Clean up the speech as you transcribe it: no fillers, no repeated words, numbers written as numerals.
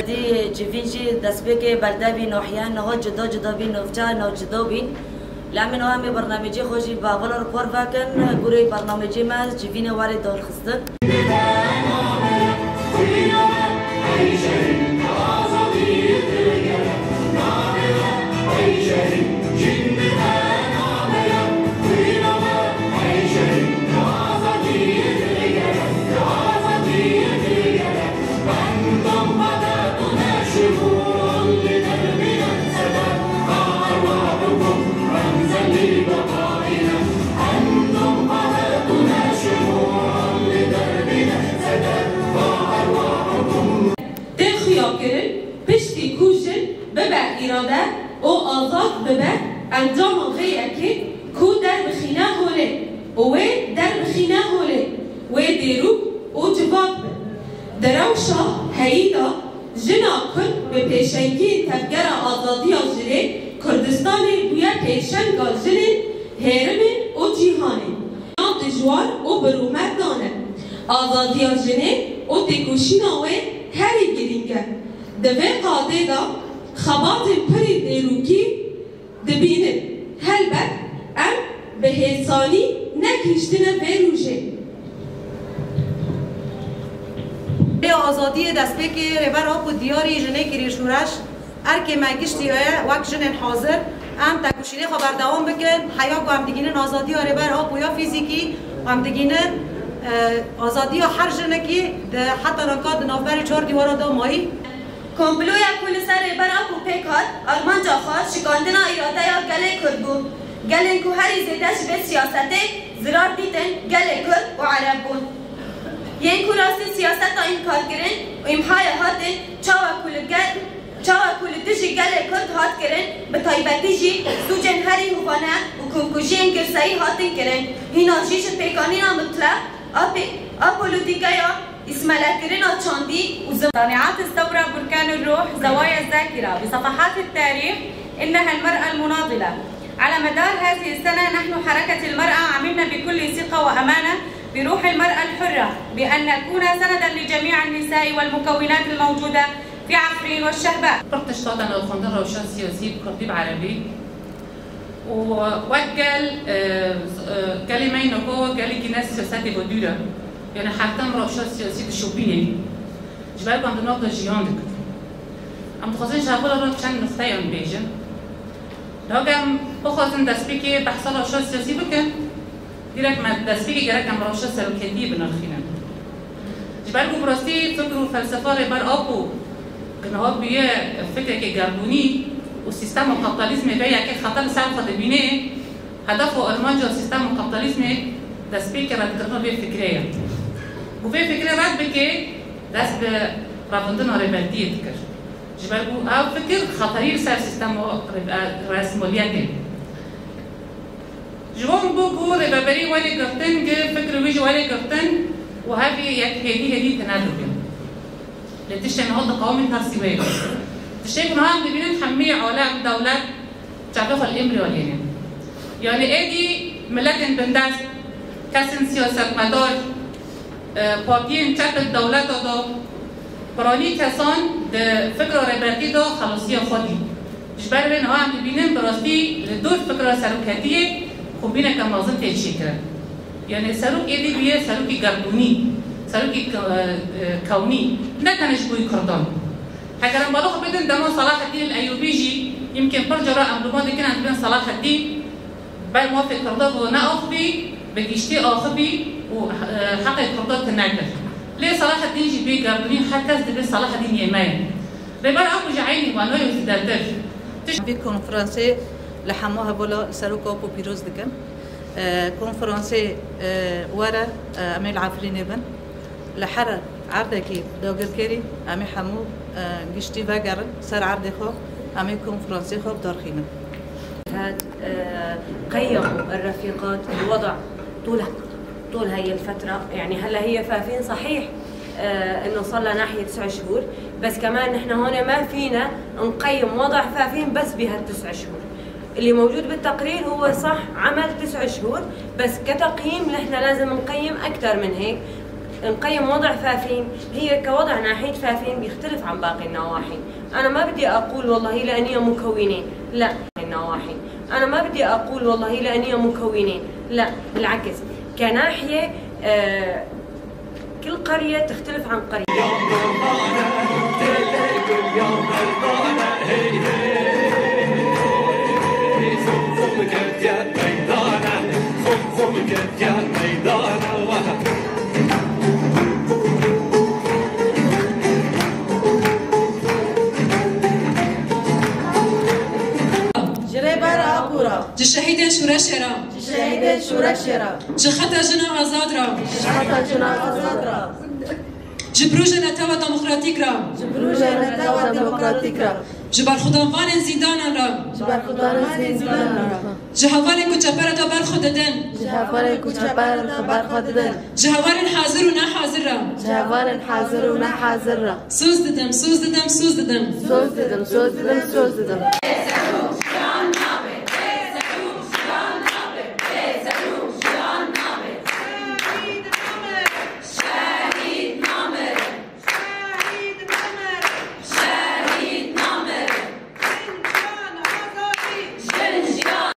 دی جوینجی دست بگه بلده بین نوحیان نه جدا بین نوفجا نه جدا بین لامن همه برنامجی خوشی با اول رو پر وکن گوری برنامجی ما جوین وارد دار خستن ایراده او آزاد ببه انجام غیره که کو در بخینه هوله او در بخینه هوله و دیرو او جواب به دروشا هیدا جنا کن به پیشنگی تفگر آزادی آجره کردستان بویا پیشنگ آجره هرم او جیهانه نام جوار او برومت دانه آزادی آجره او تکوشی ناوه هری گرینگه دوه قاده دا خبات پری دیروکی دبینه هلبت ام به حسانی نکشتنه به روشه به آزادی دست بکی ربر آب و دیاری جنه گیری شورش ارکه مگشتی وقت جنن حاضر ام تکوشینه خبر دوام بکن حیا و هم دیگینن آزادی ها ربر آب و یا فیزیکی و هم دیگینن آزادی ها هر جنه که حتی نکات نافبر 4 دیوارا دا مایی کمپلویا کل سر برا کو پیکات آلمان جا خواست شکاندنا ایراده یا گله کرد بود گله که هری زیدش به سیاسته زرار دیدن گله کرد و عرب بود یه که راستی سیاست ها این کار گرن و امهای هاتن چاوا کل دشی گله کرد هات گرن به طایبتی جی سوچن هری هوانه و کنکوشی انگرسایی هاتن گرن هینا جیش پیکانینا مطلق اپولوتیکایا اسماعيل تشاندي صانعات الثورة بركان الروح زوايا الذاكرة بصفحات التاريخ إنها المرأة المناضلة. على مدار هذه السنة نحن حركة المرأة عملنا بكل ثقة وأمانة بروح المرأة الحرة بأن نكون سندا لجميع النساء والمكونات الموجودة في عفرين والشهباء. رحت اشتغلت أنا وخندرة روشان سياسي بكرديب عربي ووجل كلمين وهو قال لي ناس سياساتي ودورة يعني حتى روشان سياسي الشوبيني جبالكم عند نقطة جياندك عم تخصين شغالة روح كان نختار بيجن لو كان بخصين دسبيكي بحصل روشان سياسي بكن ديرك ما دسبيكي جرك عم روشان سلوكياتي بنرخينا جبالكم براستي فكروا فلسفة ربار أبو كنا هو بيه فكرة كجربوني والسيستم الكابيتاليزمي بيا كي خطر سالفة دبينه هدفه أرمانجو السيستم الكابيتاليزمي دسبيكي راد كرنا بيه فكرية وفي فكرة راد بكي دس برافندنا ربالدية تكر جبالكم أو فكر خطير سال سيستم رسمولياتي جوان بوكو ربابري ولي قرطن فكر ويجي ولي قرطن وهذه هدي تنادل لتشتغل هذا قومي ترسيبية تشتغل هذا ببين حمية عالم دولة تعرفها الإمر والينين يعني أدي ملكن بنداس كسن سياسة مدار بابين تحت الدولة ده براني كسان ده فكرة رباطي ده خلاصية خدي جبر بين هذا ببين براستي لدور فكرة سلوكياتية خبينا كمازن تيشكر يعني سلوك أدي بيه سلوكي قربوني سلوكي كوني نتنش بوي كردان حكرا بالوخ بدن دمان صلاح الدين الأيوبيجي يمكن برجرة أمرمان دي كان عندنا صلاح الدين بل موافق كردان ونأخبي بكيشتي أخبي وحقق كردان تناكر ليه صلاح الدين جيبي قردوني حكاز دبي صلاح الدين يمين ريبار أبو جعيني وانو يوزدالتر في كونفرنسي لحموها بولا سلوكو بو بيروز دكان كونفرنسي ورا أميل عفرين ابن لحرة عردكي دوغر كيري أمي حمو جشتي باقرن سر عردي خو أمي كونفرنسي خو بدارخينا هاد قيموا الرفيقات الوضع طول هاي الفترة يعني هلا هي فافين صحيح انه صار لها ناحية 9 شهور بس كمان نحن هون ما فينا نقيم وضع فافين بس بهال9 شهور اللي موجود بالتقرير هو صح عمل 9 شهور بس كتقييم نحن لازم نقيم أكثر من هيك نقيم وضع فافين، هي كوضع ناحية فافين بيختلف عن باقي النواحي. أنا ما بدي أقول والله لأن هي مكونين، لا النواحي. أنا ما بدي أقول والله لأن هي مكونين، لا بالعكس. كناحية كل قرية تختلف عن قرية. جشهيدين شورشرا جشهيدين شورشرا جخطا جنا آزادرا جخطا جنا آزادرا جبروجنا توا ديمقراطيك را جبروجنا توا ديمقراطيك را جبر خداوان زندان را جبر خداوان زندان را جهوار کوچپر تا بر خود ددن جهوار کوچپر تا بر خود ددن جهوار حاضر و نه حاضر را جهوار حاضر و نه حاضر را سوز ددم سوز ددم سوز ددم سوز ددم سوز ددم سوز ددم